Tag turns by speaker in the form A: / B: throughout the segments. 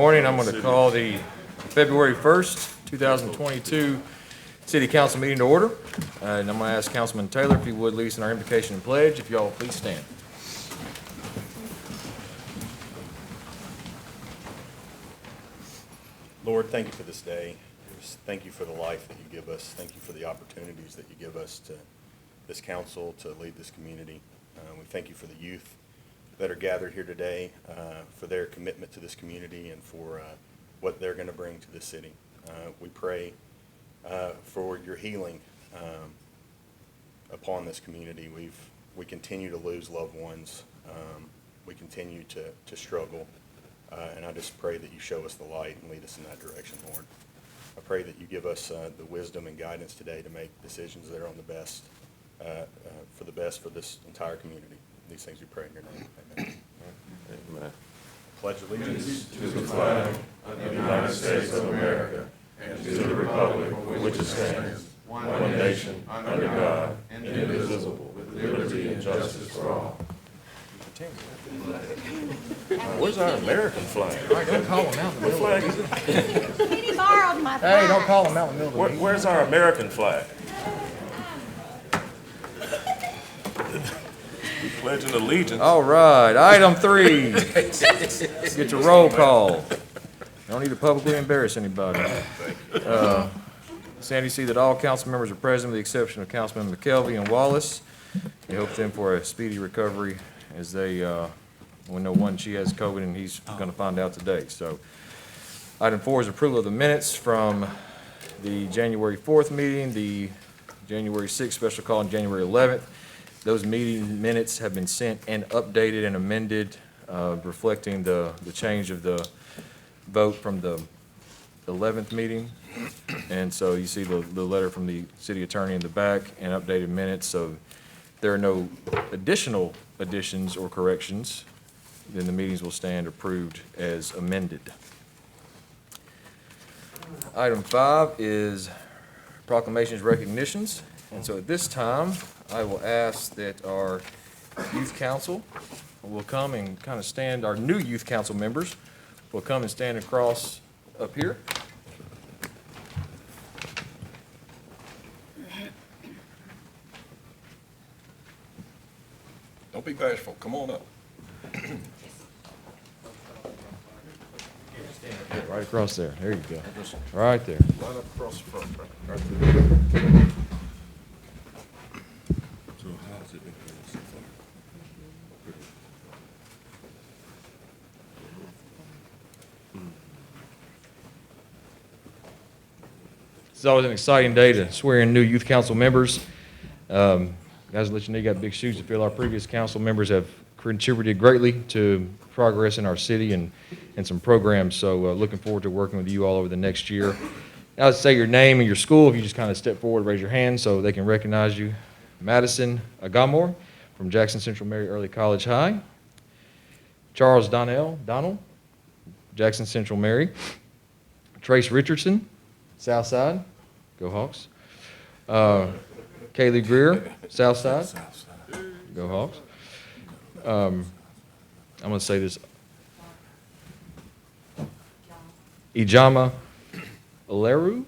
A: Morning, I'm going to call the February 1st, 2022 City Council meeting to order. And I'm going to ask Councilman Taylor if he would lead us in our invocation and pledge. If y'all will please stand.
B: Lord, thank you for this day. Thank you for the life that you give us. Thank you for the opportunities that you give us to this council to lead this community. We thank you for the youth that are gathered here today, for their commitment to this community and for what they're going to bring to the city. We pray for your healing upon this community. We continue to lose loved ones. We continue to struggle. And I just pray that you show us the light and lead us in that direction, Lord. I pray that you give us the wisdom and guidance today to make decisions that are on the best, for the best for this entire community. These things we pray in your name. Amen.
C: Amen.
B: Pledge allegiance
C: To the flag of the United States of America and to the republic for which it stands, one nation, under God, indivisible, with liberty and justice for all. Where's our American flag?
A: All right, don't call him out in the middle.
C: What flag is it?
D: He borrowed my flag.
A: Hey, don't call him out in the middle of the meeting.
C: Where's our American flag? We pledging allegiance.
A: All right, item 3. Get your roll call. Don't need to publicly embarrass anybody. Sandy, see that all council members are present with the exception of Councilman McKelvey and Wallace. We hope them for a speedy recovery as they, we know one, she has COVID and he's going to find out today. So item 4 is approval of the minutes from the January 4th meeting, the January 6th special call, and January 11th. Those meeting minutes have been sent and updated and amended, reflecting the change of the vote from the 11th meeting. And so you see the letter from the city attorney in the back and updated minutes. So there are no additional additions or corrections, then the meetings will stand approved as amended. Item 5 is proclamations, recognitions. And so at this time, I will ask that our youth council will come and kind of stand, our new youth council members will come and stand across up here.
C: Don't be bashful. Come on up.
A: Right across there. There you go. Right there.
C: Right up across the front. Right there. So how's it been going so far?
A: It's always an exciting day to swear in new youth council members. Guys, to let you know, you got big shoes to fill. Our previous council members have contributed greatly to progress in our city and some programs. So looking forward to working with you all over the next year. Now, let's say your name and your school. If you just kind of step forward, raise your hand so they can recognize you. Madison Agamor from Jackson Central Mary Early College High. Charles Donald, Jackson Central Mary. Trace Richardson, Southside, go Hawks. Kaylee Greer, Southside, go Hawks. I'm going to say this. Ijama Aleru,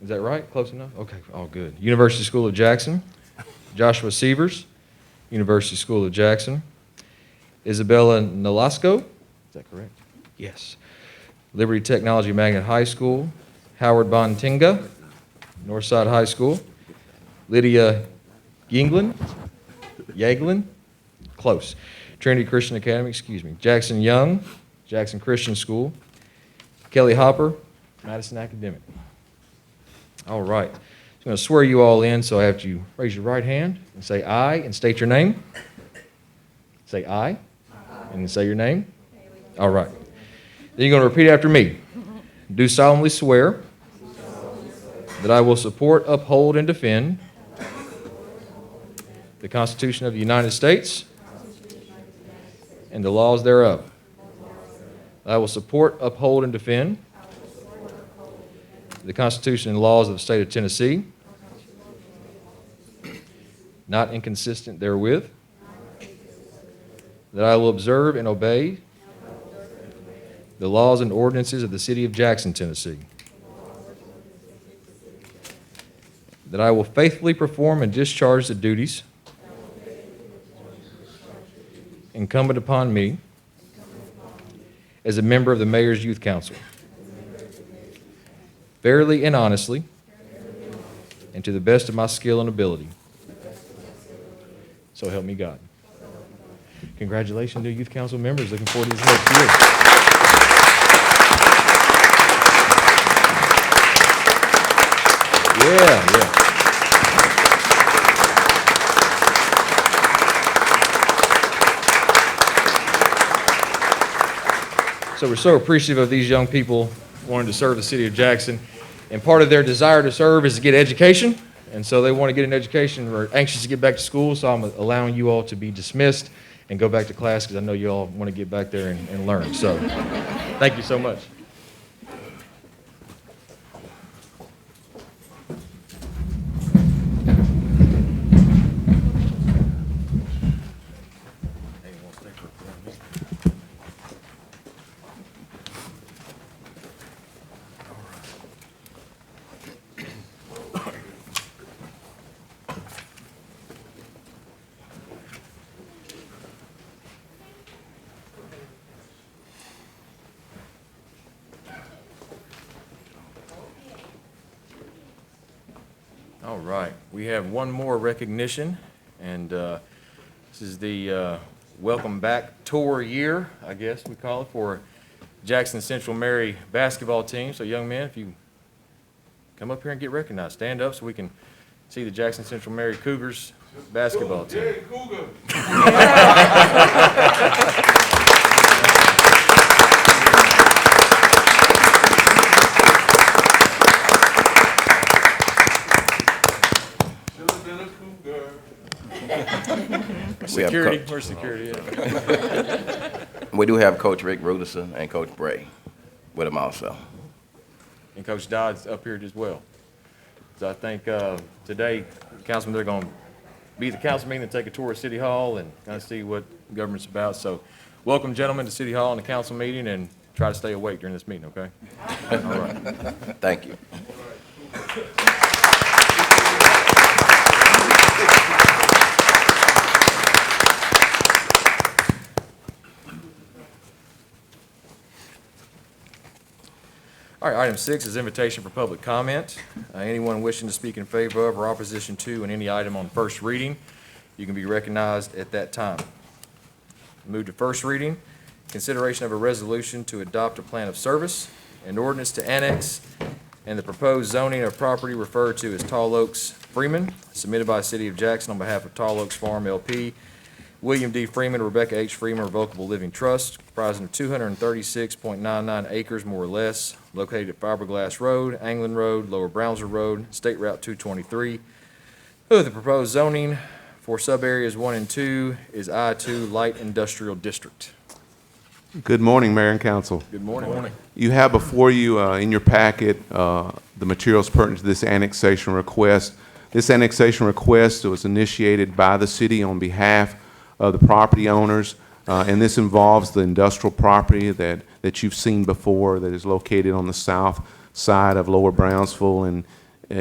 A: is that right? Close enough? Okay, all good. University School of Jackson. Joshua Sievers, University School of Jackson. Isabella Nolasco, is that correct? Yes. Liberty Technology Magnet High School. Howard Bontinga, Northside High School. Lydia Yaglin, close. Trinity Christian Academy, Jackson Young, Jackson Christian School. Kelly Hopper, Madison Academic. All right. I'm going to swear you all in, so I have you raise your right hand and say aye and state your name. Say aye and say your name. All right. Then you're going to repeat after me. Do solemnly swear that I will support, uphold, and defend the Constitution of the United States and the laws thereof. I will support, uphold, and defend the Constitution and laws of the state of Tennessee, not inconsistent therewith, that I will observe and obey the laws and ordinances of the city of Jackson, Tennessee. That I will faithfully perform and discharge the duties incumbent upon me as a member of the Mayor's Youth Council, fairly and honestly, and to the best of my skill and ability. So help me God. Congratulations to Youth Council members. Looking forward to this next year. Yeah. So we're so appreciative of these young people wanting to serve the city of Jackson. And part of their desire to serve is to get education. And so they want to get an education. We're anxious to get back to school, so I'm allowing you all to be dismissed and go back to class because I know you all want to get back there and learn. So thank you so much. All right, we have one more recognition, and this is the welcome back tour year, I guess we call it, for Jackson Central Mary basketball team. So young men, if you come up here and get recognized, stand up so we can see the Jackson Central Mary Cougars basketball team. Security, where's security at?
D: We do have Coach Rick Rudison and Coach Bray with him also.
A: And Coach Dodd's up here as well. So I think today, Councilman, they're going to be at the council meeting and take a tour of City Hall and kind of see what government's about. So welcome, gentlemen, to City Hall and the council meeting, and try to stay awake during this meeting, okay? All right.
D: Thank you.
A: All right, item 6 is invitation for public comment. Anyone wishing to speak in favor of or opposition to any item on first reading, you can be recognized at that time. Move to first reading, consideration of a resolution to adopt a plan of service, an ordinance to annex, and the proposed zoning of property referred to as Tall Oaks Freeman, submitted by the City of Jackson on behalf of Tall Oaks Farm LP, William D. Freeman, Rebecca H. Freeman Revocable Living Trust, comprising of 236.99 acres, more or less, located at Fiberglass Road, Anglin Road, Lower Brownsville Road, State Route 223. The proposed zoning for subareas 1 and 2 is I-2 Light Industrial District.
E: Good morning, Mayor and Council.
A: Good morning.
E: You have before you in your packet the materials pertinent to this annexation request. This annexation request was initiated by the city on behalf of the property owners, and this involves the industrial property that you've seen before that is located on the south side of Lower Brownsville and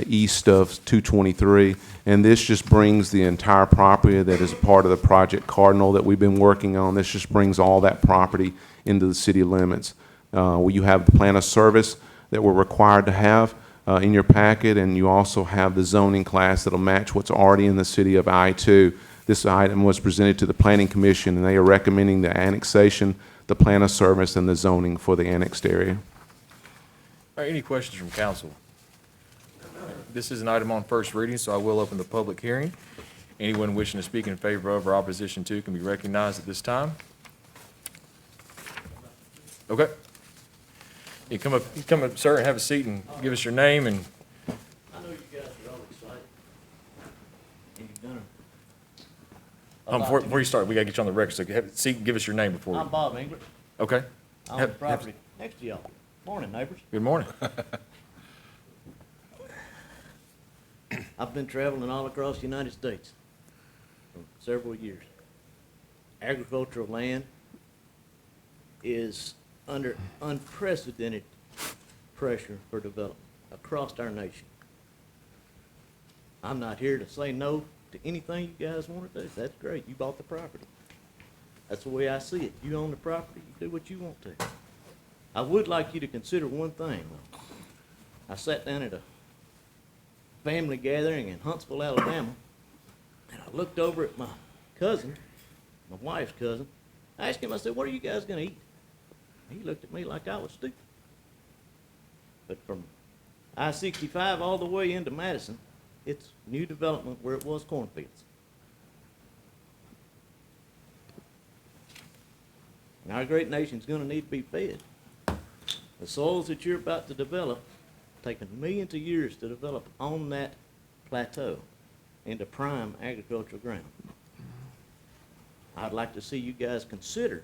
E: east of 223. And this just brings the entire property that is part of the Project Cardinal that we've been working on. This just brings all that property into the city limits. You have the plan of service that we're required to have in your packet, and you also have the zoning class that'll match what's already in the city of I-2. This item was presented to the Planning Commission, and they are recommending the annexation, the plan of service, and the zoning for the annexed area.
A: All right, any questions from council? This is an item on first reading, so I will open the public hearing. Anyone wishing to speak in favor of or opposition to can be recognized at this time. Okay. You come up, sir, and have a seat and give us your name and.
F: I know you guys are all excited. And you've done
A: Before you start, we gotta get you on the record, so have a seat and give us your name before we.
F: I'm Bob English.
A: Okay.
F: I own the property next to y'all. Morning, neighbors.
A: Good morning.
F: I've been traveling all across the United States for several years. Agricultural land is under unprecedented pressure for development across our nation. I'm not here to say no to anything you guys want to do. That's great. You bought the property. That's the way I see it. You own the property, you do what you want to. I would like you to consider one thing, though. I sat down at a family gathering in Huntsville, Alabama, and I looked over at my cousin, my wife's cousin. I asked him, I said, what are you guys gonna eat? He looked at me like I was stupid. But from I-65 all the way into Madison, it's new development where it was cornfields. And our great nation's gonna need to be fed. The soils that you're about to develop, taking millions of years to develop on that plateau into prime agricultural ground. I'd like to see you guys consider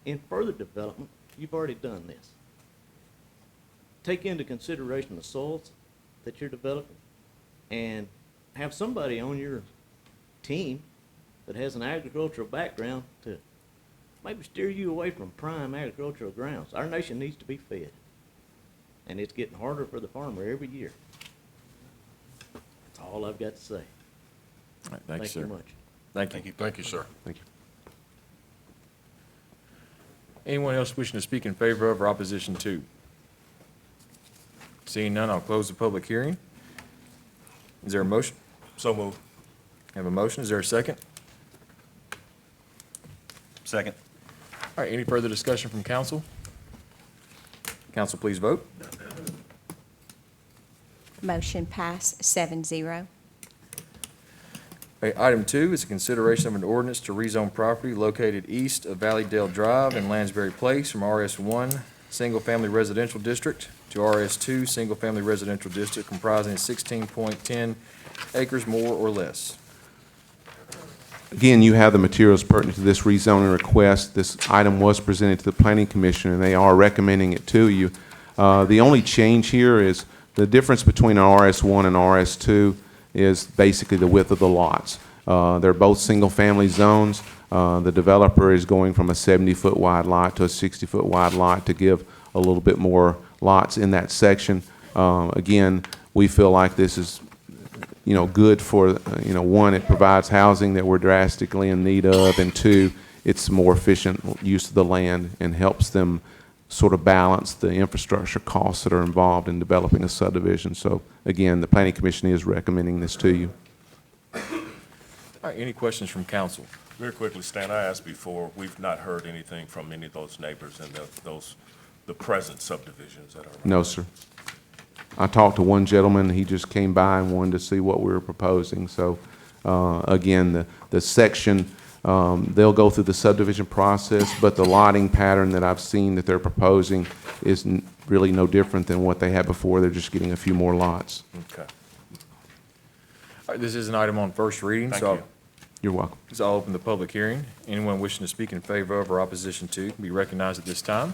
F: in further development, you've already done this. Take into consideration the soils that you're developing and have somebody on your team that has an agricultural background to maybe steer you away from prime agricultural grounds. Our nation needs to be fed, and it's getting harder for the farmer every year. That's all I've got to say.
A: All right, thank you,
F: Thank you
A: sir.
F: much.
A: Thank you.
C: Thank you, sir.
E: Thank you.
A: Anyone else wishing to speak in favor of or opposition to? Seeing none, I'll close the public hearing. Is there a motion?
C: So moved.
A: Have a motion. Is there a second?
B: Second.
A: All right, any further discussion from council? Council, please vote.
G: Motion passed 7-0.
A: Okay, item 2 is a consideration of an ordinance to rezone property located east of Valleydale Drive and Lansbury Place from RS1 Single Family Residential District to RS2 Single Family Residential District comprising 16.10 acres more or less.
E: Again, you have the materials pertinent to this rezoning request. This item was presented to the Planning Commission, and they are recommending it to you. The only change here is the difference between an RS1 and RS2 is basically the width of the lots. They're both single-family zones. The developer is going from a 70-foot wide lot to a 60-foot wide lot to give a little bit more lots in that section. Again, we feel like this is good for, one, it provides housing that we're drastically in need of, and two, it's more efficient use of the land and helps them sort of balance the infrastructure costs that are involved in developing a subdivision. So again, the Planning Commission is recommending this to you.
A: All right, any questions from council?
C: Very quickly, Stan, I asked before, we've not heard anything from any of those neighbors in the present subdivisions that are.
E: No, sir. I talked to one gentleman, he just came by and wanted to see what we were proposing. So, again, the section, they'll go through the subdivision process, but the lotting pattern that I've seen that they're proposing is really no different than what they had before. They're just getting a few more lots.
C: Okay.
A: All right, this is an item on first reading,
C: Thank
A: so
C: you.
E: You're welcome.
A: I'll open the public hearing. Anyone wishing to speak in favor of or opposition to can be recognized at this time.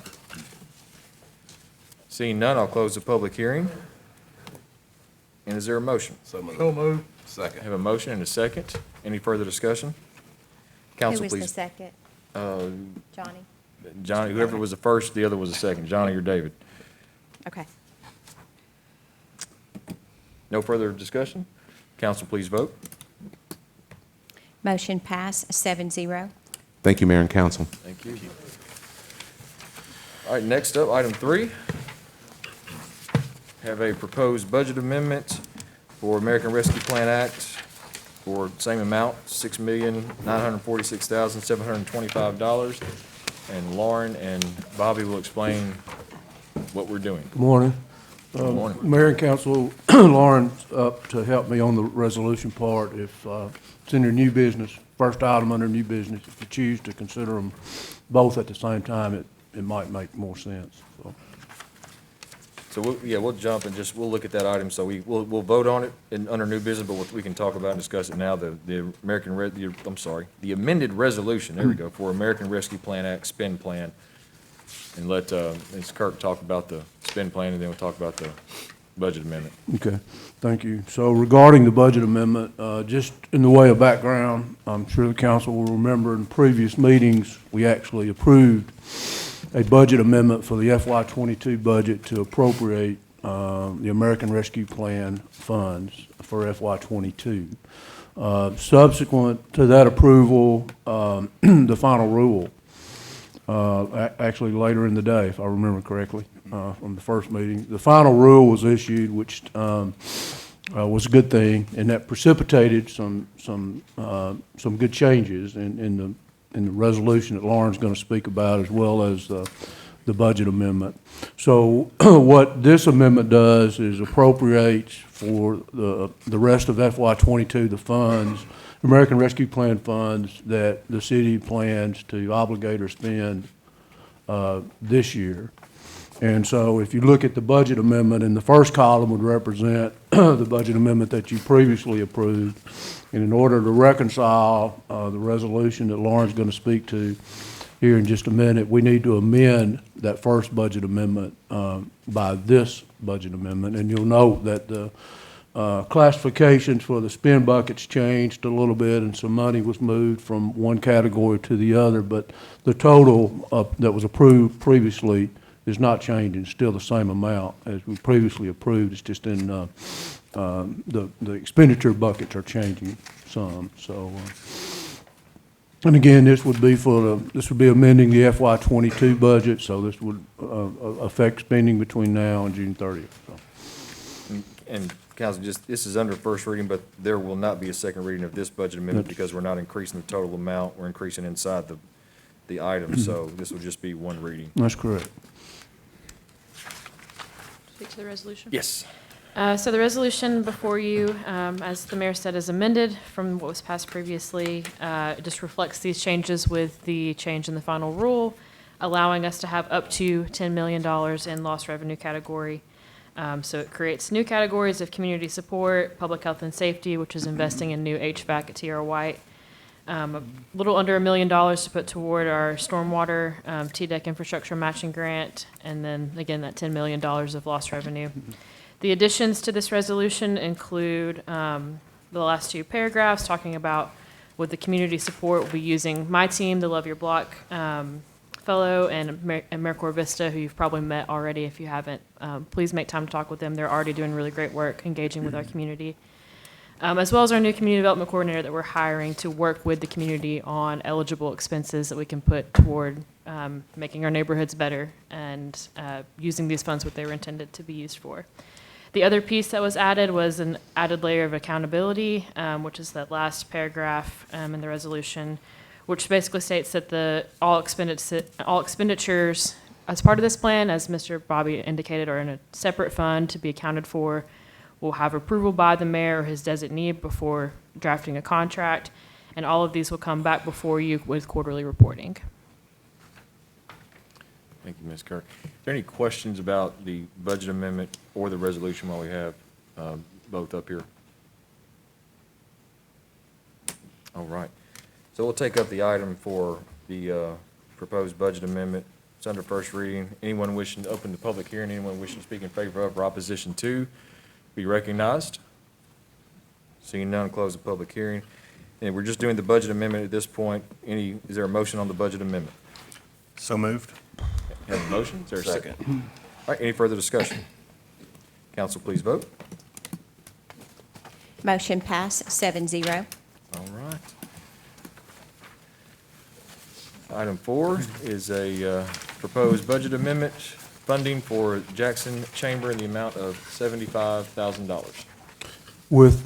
A: Seeing none, I'll close the public hearing. And is there a motion?
D: So moved.
A: I
D: Second.
A: have a motion and a second. Any further discussion? Council,
G: Who was the
A: please.
G: second?
A: Uh,
G: Johnny?
A: Johnny, whoever was the first, the other was the second. Johnny or David?
G: Okay.
A: No further discussion? Council, please vote.
G: Motion passed 7-0.
E: Thank you, Mayor and Council.
A: Thank you. All right, next up, item 3. Have a proposed budget amendment for American Rescue Plan Act for same amount, $6,946,725. And Lauren and Bobby will explain what we're doing.
H: Good morning.
A: Good morning.
H: Mayor and Council, Lauren's up to help me on the resolution part. If it's in your new business, first item under new business, if you choose to consider them both at the same time, it might make more sense.
A: So, we'll jump and we'll look at that item. So we'll vote on it under new business, but we can talk about and discuss it now. The amended resolution, there we go, for American Rescue Plan Act spend plan. And let Ms. Kirk talk about the spend plan, and then we'll talk about the budget amendment.
H: Okay, thank you. So regarding the budget amendment, just in the way of background, I'm sure the council will remember in previous meetings, we actually approved a budget amendment for the FY '22 budget to appropriate the American Rescue Plan funds for FY '22. Subsequent to that approval, the final rule, actually later in the day, if I remember correctly, from the first meeting, the final rule was issued, which was a good thing, and that precipitated some good changes in the resolution that Lauren's going to speak about, as well as the budget amendment. So what this amendment does is appropriates for the rest of FY '22 the funds, American Rescue Plan funds that the city plans to obligate or spend this year. And so if you look at the budget amendment, in the first column would represent the budget amendment that you previously approved. And in order to reconcile the resolution that Lauren's going to speak to here in just a minute, we need to amend that first budget amendment by this budget amendment. And you'll note that the classifications for the spend buckets changed a little bit, and some money was moved from one category to the other, but the total that was approved previously is not changing, still the same amount as we previously approved. It's just in the expenditure buckets are changing some. So, and again, this would be amending the FY '22 budget, so this would affect spending between now and June 30th. So.
A: And Council, this is under first reading, but there will not be a second reading of this budget amendment because we're not increasing the total amount, we're increasing inside the item, so this will just be one reading.
H: That's correct.
I: Speak to the resolution?
A: Yes.
I: So the resolution before you, as the mayor said, is amended from what was passed previously. It just reflects these changes with the change in the final rule, allowing us to have up to $10 million in lost revenue category. So it creates new categories of community support, public health and safety, which is investing in new HVAC at TR White. A little under $1 million to put toward our stormwater TDEC infrastructure matching grant, and then again that $10 million of lost revenue. The additions to this resolution include the last two paragraphs talking about with the community support, we'll be using my team, the Love Your Block fellow, and AmeriCorps Vista, who you've probably met already. If you haven't, please make time to talk with them. They're already doing really great work engaging with our community. As well as our new community development coordinator that we're hiring to work with the community on eligible expenses that we can put toward making our neighborhoods better and using these funds what they were intended to be used for. The other piece that was added was an added layer of accountability, which is that last paragraph in the resolution, which basically states that all expenditures as part of this plan, as Mr. Bobby indicated, are in a separate fund to be accounted for. We'll have approval by the mayor or his designee before drafting a contract, and all of these will come back before you with quarterly reporting.
A: Thank you, Ms. Kirk. Are there any questions about the budget amendment or the resolution while we have both up here? All right. So we'll take up the item for the proposed budget amendment. It's under first reading. Anyone wishing to open the public hearing, anyone wishing to speak in favor of or opposition to, be recognized. Seeing none, close the public hearing. And we're just doing the budget amendment at this point. Is there a motion on the budget amendment?
B: So moved.
A: Have a motion? Is there a second? All right, any further discussion? Council, please vote.
G: Motion passed 7-0.
A: All right. Item 4 is a proposed budget amendment, funding for Jackson Chamber in the amount of $75,000.
H: With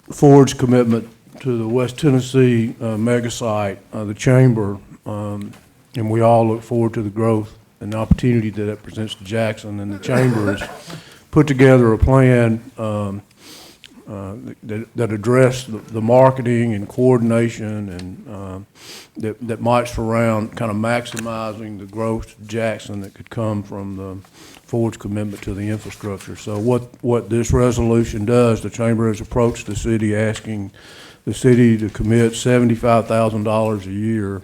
H: Ford's commitment to the West Tennessee mega site, the Chamber, and we all look forward to the growth and the opportunity that it presents to Jackson, and the Chamber has put together a plan that address the marketing and coordination and that might surround kind of maximizing the growth to Jackson that could come from the Ford's commitment to the infrastructure. So what this resolution does, the Chamber has approached the city asking the city to commit $75,000 a year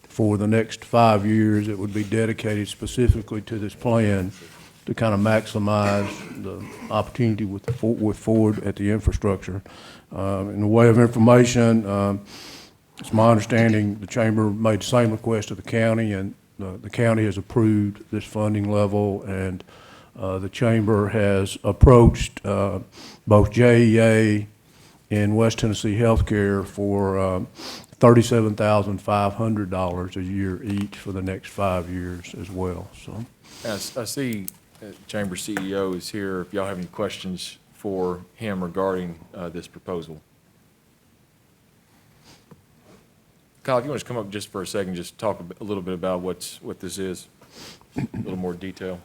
H: for the next 5 years. It would be dedicated specifically to this plan to kind of maximize the opportunity with Ford at the infrastructure. In the way of information, it's my understanding the Chamber made the same request to the county, and the county has approved this funding level, and the chamber has approached both JEA and West Tennessee Healthcare for $37,500 a year each for the next 5 years as well, so.
A: I see Chamber CEO is here. If y'all have any questions for him regarding this proposal. Kyle, if you want to come up just for a second, just talk a little bit about what this is, a little more detail.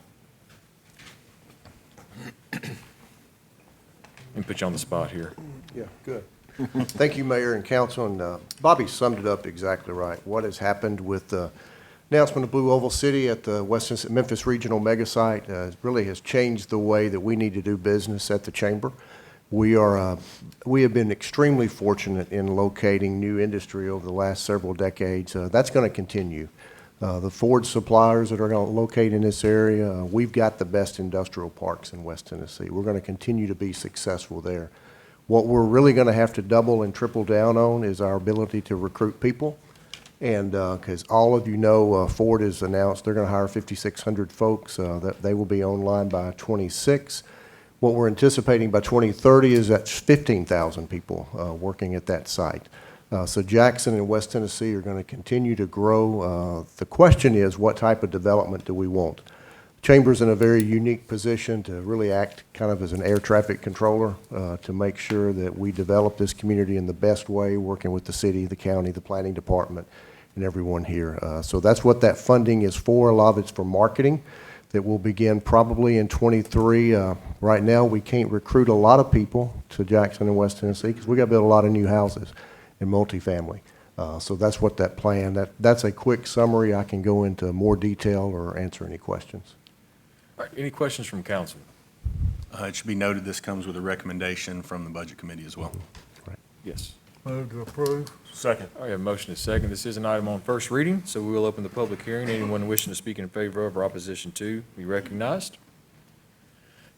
A: And put you on the spot here.
J: Yeah, good. Thank you, Mayor and Council, and Bobby summed it up exactly right. What has happened with the announcement of Blue Oval City at the Memphis Regional Mega Site really has changed the way that we need to do business at the Chamber. We have been extremely fortunate in locating new industry over the last several decades. That's going to continue. The Ford suppliers that are going to locate in this area, we've got the best industrial parks in West Tennessee. We're going to continue to be successful there. What we're really going to have to double and triple down on is our ability to recruit people. And because all of you know, Ford has announced they're going to hire 5,600 folks, that they will be online by 26. What we're anticipating by 2030 is that's 15,000 people working at that site. So Jackson and West Tennessee are going to continue to grow. The question is, what type of development do we want? Chamber's in a very unique position to really act kind of as an air traffic controller to make sure that we develop this community in the best way, working with the city, the county, the planning department, and everyone here. So that's what that funding is for. A lot of it's for marketing that will begin probably in 23. Right now, we can't recruit a lot of people to Jackson and West Tennessee because we got to build a lot of new houses and multifamily. So that's what that plan, that's a quick summary. I can go into more detail or answer any questions.
A: All right, any questions from council?
B: It should be noted, this comes with a recommendation from the Budget Committee as well.
A: Yes.
C: Move to approve. Second.
A: All right, we have a motion is second. This is an item on first reading, so we will open the public hearing. Anyone wishing to speak in favor of or opposition to be recognized.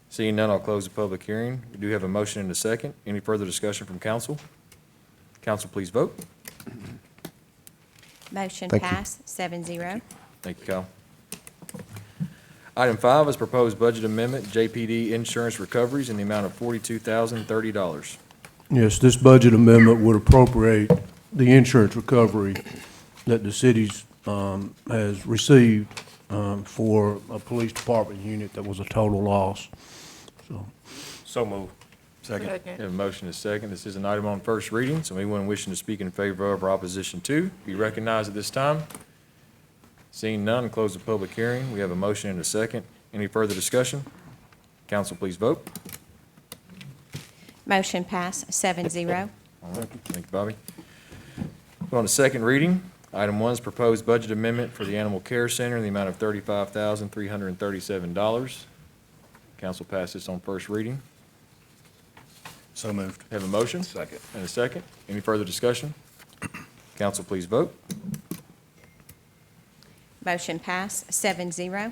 A: Seeing none, I'll close the public hearing. We do have a motion and a second. Any further discussion from council? Council, please vote.
G: Motion
J: Thank you.
G: passed, 7-0.
A: Thank you, Kyle. Item 5 is proposed budget amendment, JPD insurance recoveries in the amount of $42,030.
H: Yes, this budget amendment would appropriate the insurance recovery that the city's has received for a police department unit that was a total loss.
C: So move.
B: Second.
A: We have a motion is second. This is an item on first reading, so anyone wishing to speak in favor of or opposition to be recognized at this time. Seeing none, close the public hearing. We have a motion and a second. Any further discussion? Council, please vote.
G: Motion passed, 7-0.
A: All right, thank you, Bobby. On the second reading, item 1 is proposed budget amendment for the Animal Care Center in the amount of $35,337. Council passed this on first reading.
B: So moved.
A: Have a motion?
D: Second.
A: And a second. Any further discussion? Council, please vote.
G: Motion passed, 7-0.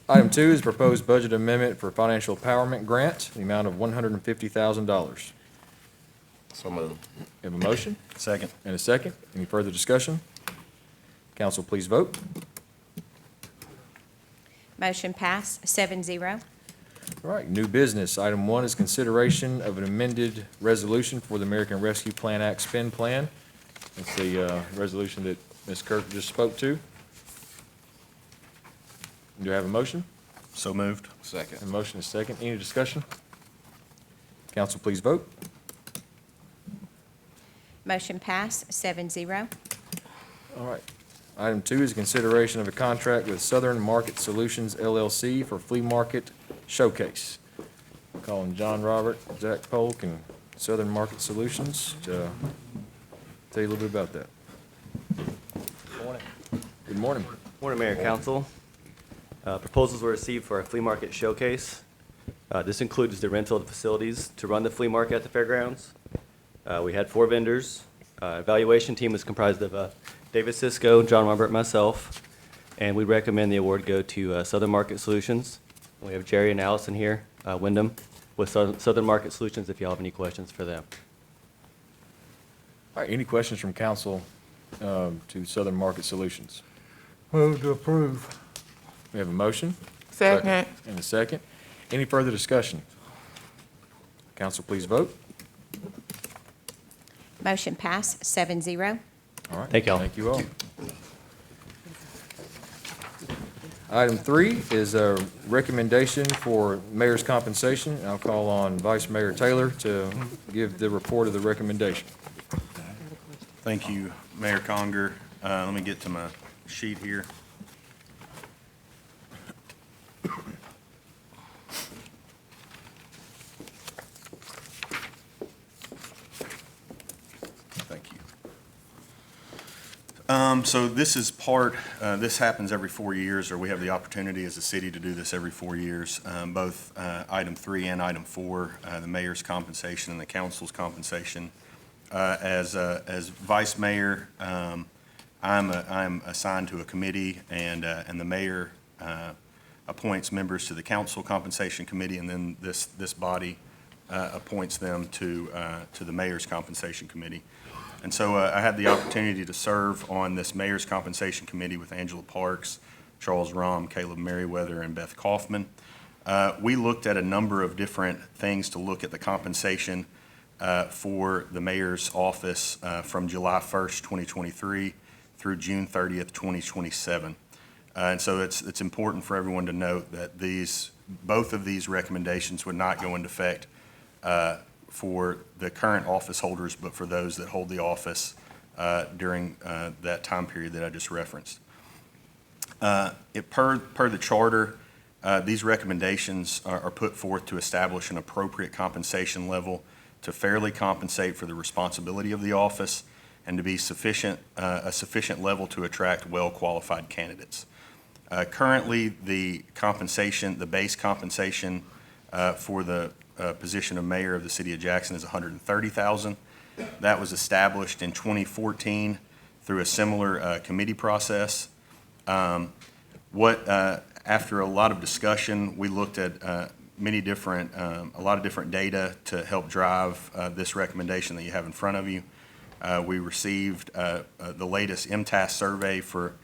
A: Item 2 is proposed budget amendment for financial empowerment grant in the amount of $150,000.
D: So moved.
A: Have a motion?
B: Second.
A: And a second. Any further discussion? Council, please vote.
G: Motion passed, 7-0.
A: All right, new business. Item 1 is consideration of an amended resolution for the American Rescue Plan Act spend plan. It's the resolution that Ms. Kirk just spoke to. Do I have a motion?
B: So moved.
D: Second.
A: A motion is second. Any discussion? Council, please vote.
G: Motion passed, 7-0.
A: All right. Item 2 is consideration of a contract with Southern Market Solutions LLC for flea market showcase. Calling John Robert, Zach Polk, and Southern Market Solutions to tell you a little bit about that. Good morning.
K: Morning, Mayor and Council. Proposals were received for a flea market showcase. This includes the rental of the facilities to run the flea market at the fairgrounds. We had 4 vendors. Evaluation team was comprised of David Cisco, John Robert, and myself, and we recommend the award go to Southern Market Solutions. We have Jerry and Allison here, Wyndham, with Southern Market Solutions if you all have any questions for them.
A: All right, any questions from council to Southern Market Solutions?
C: Move to approve.
A: We have a motion?
C: Second.
A: And a second. Any further discussion? Council, please vote.
G: Motion pass 7-0.
A: All right.
K: Thank y'all.
A: Thank you all. Item 3 is a recommendation for mayor's compensation. I'll call on Vice Mayor Taylor to give the report of the recommendation.
B: Thank you, Mayor Conger. Let me get to my sheet here. Thank you. So this is this happens every 4 years, or we have the opportunity as a city to do this every 4 years. Both item 3 and item 4, the mayor's compensation and the council's compensation. As vice mayor, I'm assigned to a committee, and the mayor appoints members to the council compensation committee, and then this body appoints them to the mayor's compensation committee. And so I had the opportunity to serve on this mayor's compensation committee with Angela Parks, Charles Rahm, Caleb Merriweather, and Beth Kaufman. We looked at a number of different things to look at the compensation for the mayor's office from July 1st, 2023 through June 30th, 2027. And so it's important for everyone to note that both of these recommendations would not go into effect for the current office holders, but for those that hold the office during that time period that I just referenced. Per the charter, these recommendations are put forth to establish an appropriate compensation level to fairly compensate for the responsibility of the office and to be a sufficient level to attract well-qualified candidates. Currently, the base compensation for the position of mayor of the city of Jackson is $130,000. That was established in 2014 through a similar committee process. After a lot of discussion, we looked at a lot of different data to help drive this recommendation that you have in front of you. We received the latest MTAS survey for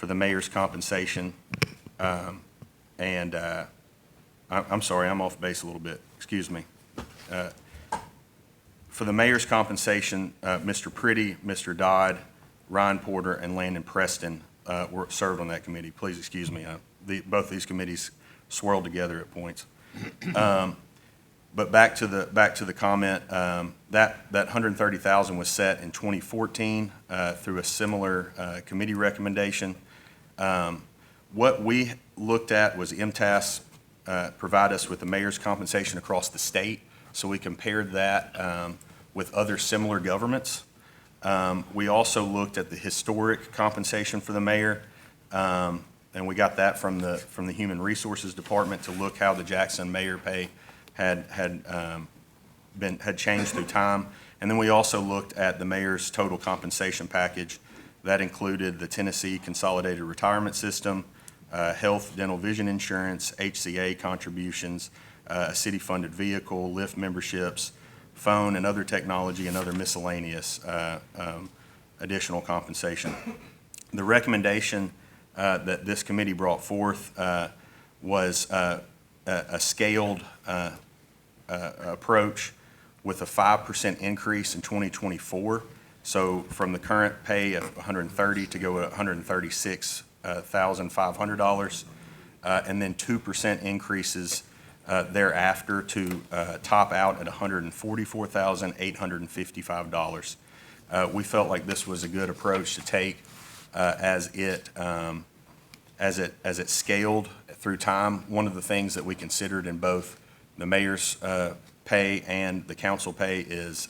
B: the mayor's compensation. I'm sorry, I'm off base a little bit. Excuse me. For the mayor's compensation, Mr. Pretty, Mr. Dodd, Ryan Porter, and Landon Preston served on that committee. Please excuse me. Both these committees swirled together at points. But back to the comment, that $130,000 was set in 2014 through a similar committee recommendation. What we looked at was MTAS provide us with the mayor's compensation across the state, so we compared that with other similar governments. We also looked at the historic compensation for the mayor, and we got that from the Human Resources Department to look how the Jackson mayor pay had changed through time. And then we also looked at the mayor's total compensation package. That included the Tennessee Consolidated Retirement System, health, dental, vision insurance, HCA contributions, a city-funded vehicle, Lyft memberships, phone and other technology, and other miscellaneous additional compensation. The recommendation that this committee brought forth was a scaled approach with a 5% increase in 2024. So from the current pay of $130,000 to go to $136,500, and then 2% increases thereafter to top out at $144,855. We felt like this was a good approach to take as it scaled through time. One of the things that we considered in both the mayor's pay and the council pay is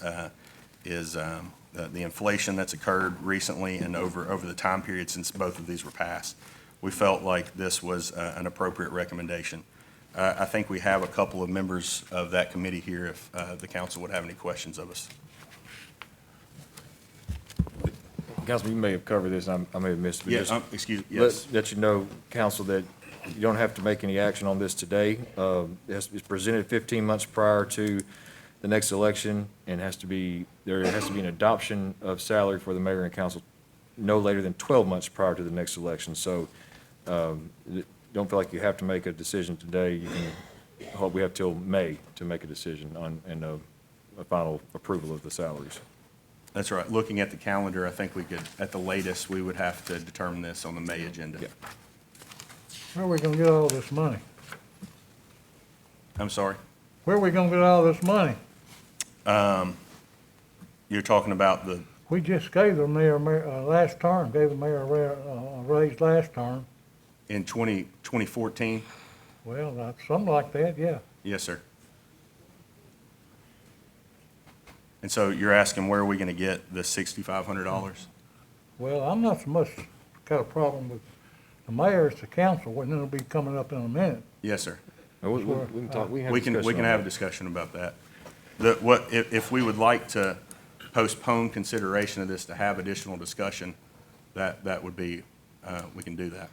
B: the inflation that's occurred recently and over the time period since both of these were passed. We felt like this was an appropriate recommendation. I think we have a couple of members of that committee here if the council would have any questions of us.
A: Councilman, you may have covered this, I may have missed it. but
B: Yes,
A: just
B: excuse, yes.
A: Let you know, council, that you don't have to make any action on this today. It's presented 15 months prior to the next election, and there has to be an adoption of salary for the mayor and council no later than 12 months prior to the next election. So don't feel like you have to make a decision today. You can hope we have till May to make a decision on, and a final approval of the salaries.
B: That's right. Looking at the calendar, I think we could, at the latest, we would have to determine this on the May agenda.
A: Yeah.
C: Where are we gonna get all this money?
B: I'm sorry?
C: Where are we gonna get all this money?
B: You're talking about the,
C: We just gave the mayor, last term, gave the mayor a raise last term.
B: in 2014?
C: Well, that's something like that, yeah.
B: Yes, sir. And so you're asking where are we gonna get the $6,500?
C: Well, I'm not so much got a problem with the mayor, it's the council, and it'll be coming up in a minute.
B: Yes, sir.
A: We can talk, we can have
B: We
A: a
B: can
A: discussion on
B: have a
A: that.
B: discussion about that. If we would like to postpone consideration of this to have additional discussion, that would be, we can do that.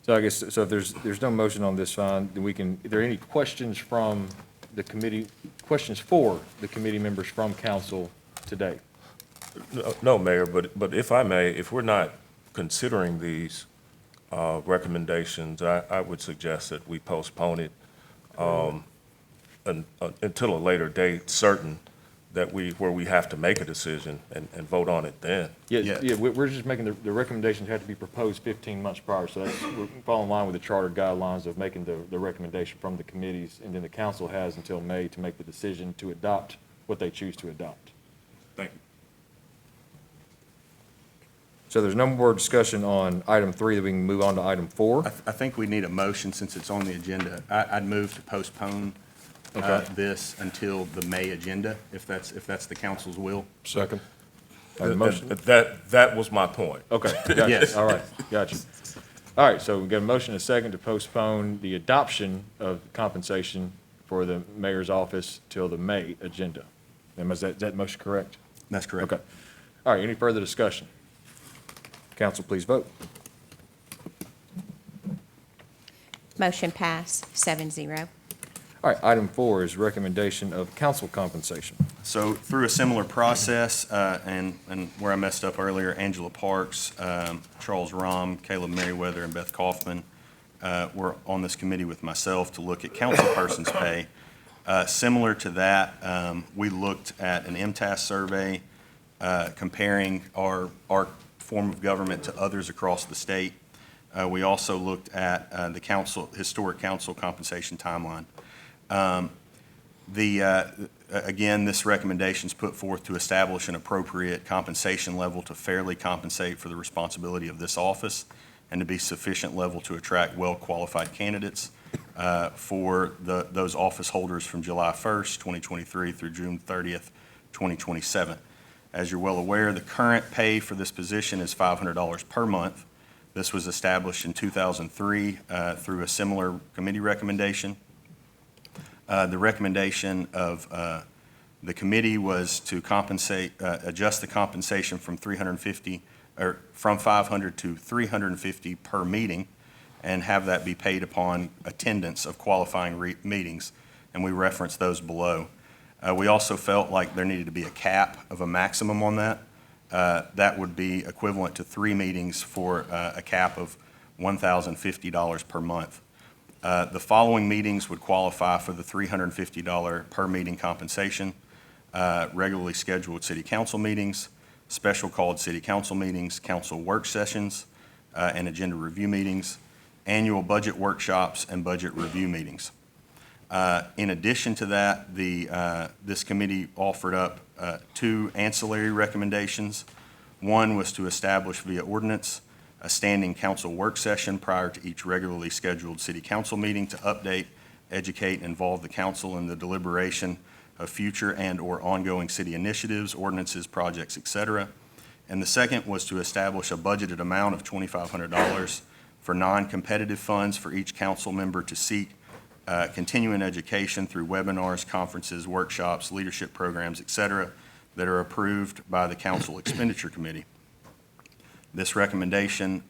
A: So I guess, so if there's no motion on this, fine, then we can, are there any questions from the committee, questions for the committee members from council today?
L: No, Mayor, but if I may, if we're not considering these recommendations, I would suggest that we postpone it until a later date, certain that where we have to make a decision and vote on it then.
A: Yeah, we're just making, the recommendations have to be proposed 15 months prior, so that's, we're following in line with the charter guidelines of making the recommendation from the committees, and then the council has until May to make the decision to adopt what they choose to adopt.
L: Thank you.
A: So there's no more discussion on item 3, that we can move on to item 4.
B: I think we need a motion since it's on the agenda. I'd move to postpone this until the May agenda, if that's the council's will.
L: Second.
A: I have a motion.
L: That was my point.
A: Okay, gotcha.
B: Yes.
A: All right, gotcha. All right, so we've got a motion and a second to postpone the adoption of compensation for the mayor's office till the May agenda. And is that motion correct?
B: That's correct.
A: Okay. All right, any further discussion? Council, please vote.
G: Motion passed, 7-0.
A: All right, item 4 is recommendation of council compensation.
B: So through a similar process, and where I messed up earlier, Angela Parks, Charles Rahm, Caleb Merriweather, and Beth Kaufman were on this committee with myself to look at councilperson's pay. Similar to that, we looked at an MTAS survey comparing our form of government to others across the state. We also looked at the historic council compensation timeline. Again, this recommendation is put forth to establish an appropriate compensation level to fairly compensate for the responsibility of this office and to be sufficient level to attract well-qualified candidates for those office holders from July 1st, 2023 through June 30th, 2027. As you're well aware, the current pay for this position is $500 per month. This was established in 2003 through a similar committee recommendation. The recommendation of the committee was to adjust the compensation from from $500 to $350 per meeting, and have that be paid upon attendance of qualifying meetings, and we referenced those below. We also felt like there needed to be a cap of a maximum on that. That would be equivalent to 3 meetings for a cap of $1,050 per month. The following meetings would qualify for the $350 per meeting compensation: regularly scheduled city council meetings, special called city council meetings, council work sessions, and agenda review meetings, annual budget workshops, and budget review meetings. In addition to that, this committee offered up 2 ancillary recommendations. One was to establish via ordinance a standing council work session prior to each regularly scheduled city council meeting to update, educate, and involve the council in the deliberation of future and/or ongoing city initiatives, ordinances, projects, etc. And the second was to establish a budgeted amount of $2,500 for non-competitive funds for each council member to seek continuing education through webinars, conferences, workshops, leadership programs, etc., that are approved by the Council Expenditure Committee. This recommendation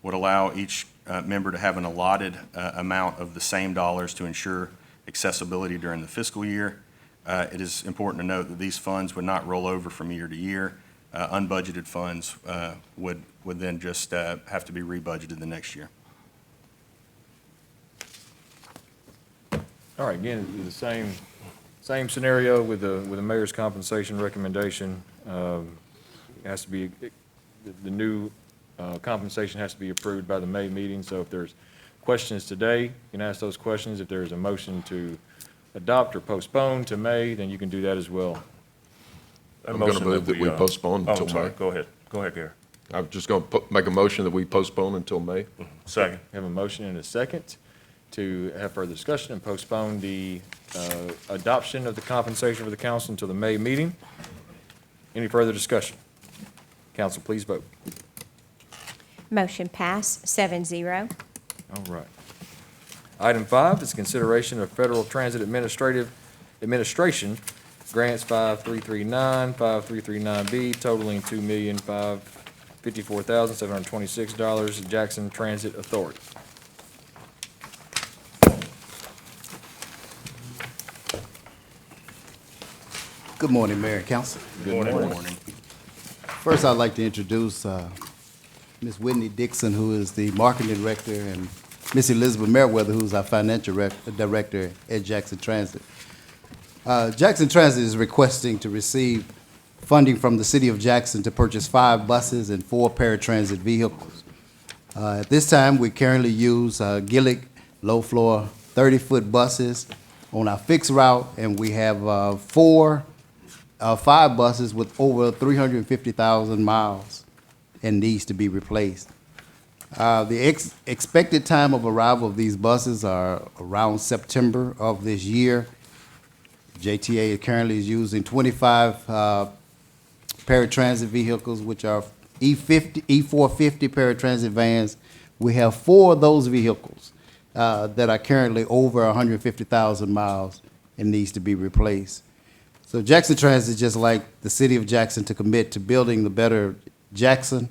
B: would allow each member to have an allotted amount of the same dollars to ensure accessibility during the fiscal year. It is important to note that these funds would not roll over from year to year. unbudgeted funds would then just have to be rebudgeted the next year.
A: All right, again, the same scenario with the mayor's compensation recommendation. It has to be, the new compensation has to be approved by the May meeting, so if there's questions today, you can ask those questions. If there's a motion to adopt or postpone to May, then you can do that as well.
L: A
C: I'm going to
L: motion
C: move that we postpone
L: Oh,
C: until
L: I'm sorry.
C: May.
L: Go ahead. Go ahead, Gary.
C: I'm just going to make a motion that we postpone until May.
L: Second.
A: Have a motion and a second to have further discussion and postpone the adoption of the compensation for the council until the May meeting. Any further discussion? Council, please vote.
G: Motion passed, 7-0.
A: All right. Item 5 is consideration of Federal Transit Administration Grants 5339, 5339B totaling $2,554,726, Jackson Transit Authority.
M: Good morning, Mayor and Council.
A: Good morning.
M: First, I'd like to introduce Ms. Whitney Dixon, who is the Marketing Director, and Ms. Elizabeth Merriweather, who's our Financial Director at Jackson Transit. Jackson Transit is requesting to receive funding from the City of Jackson to purchase 5 buses and 4 paratransit vehicles. At this time, we currently use Gillick low-floor 30-foot buses on our fixed route, and we have 5 buses with over 350,000 miles and needs to be replaced. The expected time of arrival of these buses are around September of this year. JTA currently is using 25 paratransit vehicles, which are E450 paratransit vans. We have 4 of those vehicles that are currently over 150,000 miles and needs to be replaced. So Jackson Transit just like the City of Jackson to commit to building the better Jackson,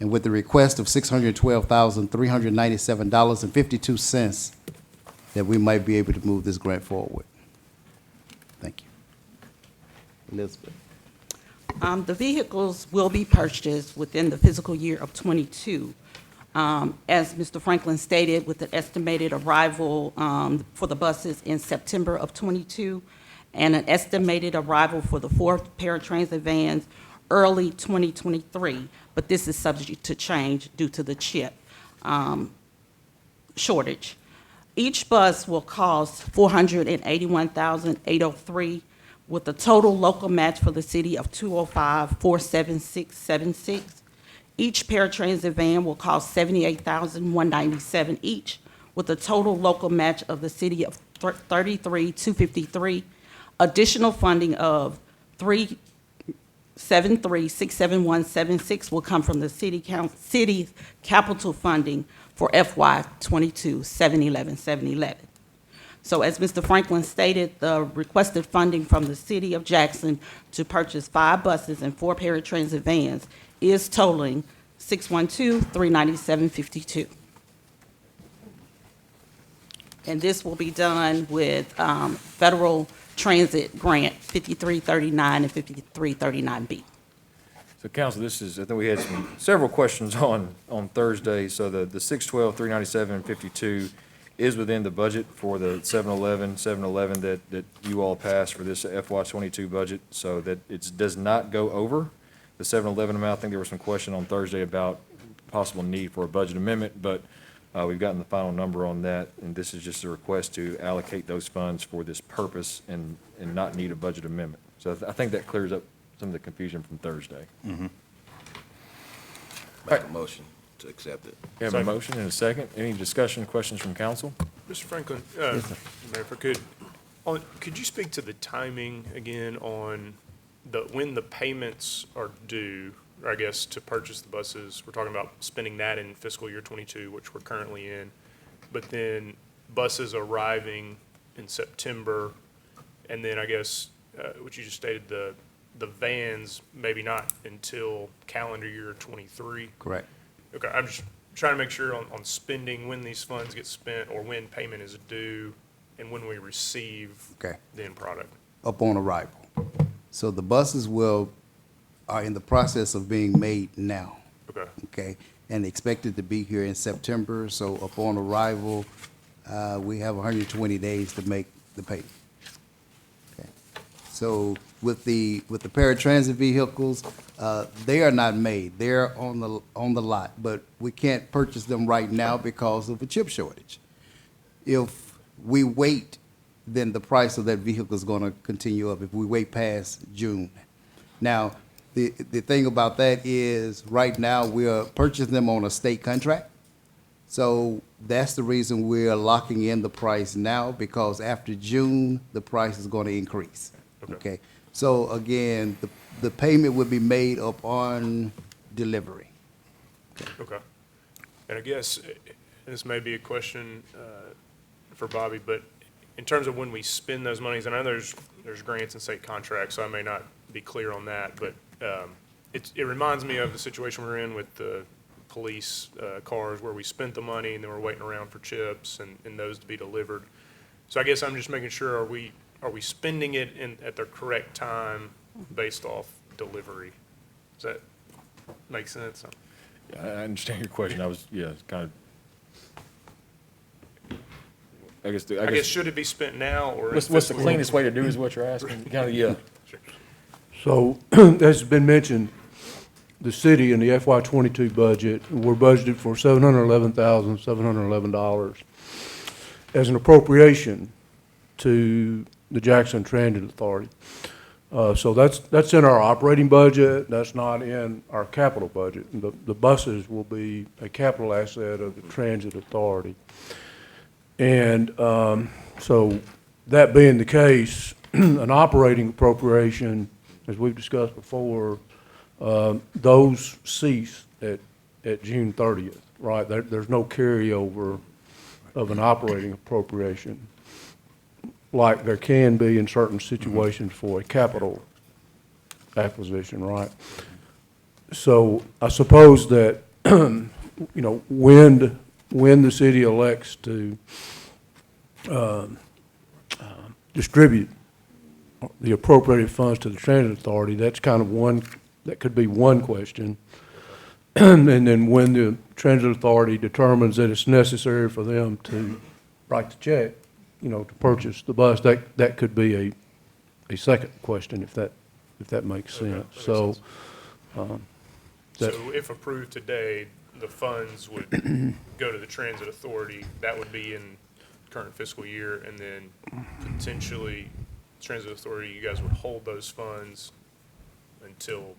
M: and with the request of $612,397.52 that we might be able to move this grant forward. Thank you. Elizabeth.
N: The vehicles will be purchased within the fiscal year of '22. As Mr. Franklin stated, with an estimated arrival for the buses in September of '22 and an estimated arrival for the 4 paratransit vans early 2023, but this is subject to change due to the chip shortage. Each bus will cost $481,803 with a total local match for the city of $205,476.76. Each paratransit van will cost $78,197 each with a total local match of the city of $33,253. Additional funding of $373,671.76 will come from the city's capital funding for FY '22, 711. So as Mr. Franklin stated, the requested funding from the City of Jackson to purchase 5 buses and 4 paratransit vans is totaling $612,397.52. And this will be done with Federal Transit Grant 5339 and 5339B.
A: So council, this is, I think we had several questions on Thursday. So the $612,397.52 is within the budget for the 711 that you all passed for this FY '22 budget. So that it does not go over the 711 amount. I think there was some question on Thursday about possible need for a budget amendment, but we've gotten the final number on that, and this is just a request to allocate those funds for this purpose and not need a budget amendment. So I think that clears up some of the confusion from Thursday.
D: Make a motion to accept it.
A: We have a motion and a second. Any discussion, questions from council?
O: Mr. Franklin, Mayor, if I could you speak to the timing again on when the payments are due, or I guess to purchase the buses? We're talking about spending that in fiscal year '22, which we're currently in, but then buses arriving in September, and then I guess what you just stated, the vans maybe not until calendar year '23.
M: Correct.
O: Okay, I'm just trying to make sure on spending, when these funds get spent, or when payment is due, and when we receive
M: Okay.
O: the end product.
M: Upon arrival. So the buses will are in the process of being made now.
O: Okay.
M: Okay, and expected to be here in September, so upon arrival, we have 120 days to make the payment. Okay. So with the paratransit vehicles, they are not made, they're on the lot, but we can't purchase them right now because of a chip shortage. If we wait, then the price of that vehicle is gonna continue up, if we wait past June. Now, the thing about that is, right now, we are purchasing them on a state contract. So that's the reason we're locking in the price now, because after June, the price is going to increase. Okay? So again, the payment would be made upon delivery.
O: Okay. And I guess this may be a question for Bobby, but in terms of when we spend those monies, I know there's grants and state contracts, so I may not be clear on that, but it reminds me of the situation we're in with the police cars where we spent the money and then we're waiting around for chips and those to be delivered. So I guess I'm just making sure, are we spending it at the correct time based off delivery? Does that make sense?
A: Yeah, I understand your question. I was, yeah, kind of, I guess,
O: should it be spent now or?
A: what's the cleanest way to do is what you're asking? Kind of, yeah.
H: So, as has been mentioned, the city in the FY '22 budget, we're budgeted for $711,711 as an appropriation to the Jackson Transit Authority. So that's in our operating budget. That's not in our capital budget. The buses will be a capital asset of the Transit Authority. And so that being the case, an operating appropriation, as we've discussed before, those cease at June 30th, right? There's no carryover of an operating appropriation like there can be in certain situations for a capital acquisition, right? So I suppose that, you know, when the city elects to distribute the appropriated funds to the Transit Authority, that's kind of that could be one question. And then when the Transit Authority determines that it's necessary for them to write the check, you know, to purchase the bus, that could be a second question, if that makes sense. So,
O: So if approved today, the funds would go to the Transit Authority, that would be in current fiscal year, and then potentially Transit Authority, you guys would hold those funds until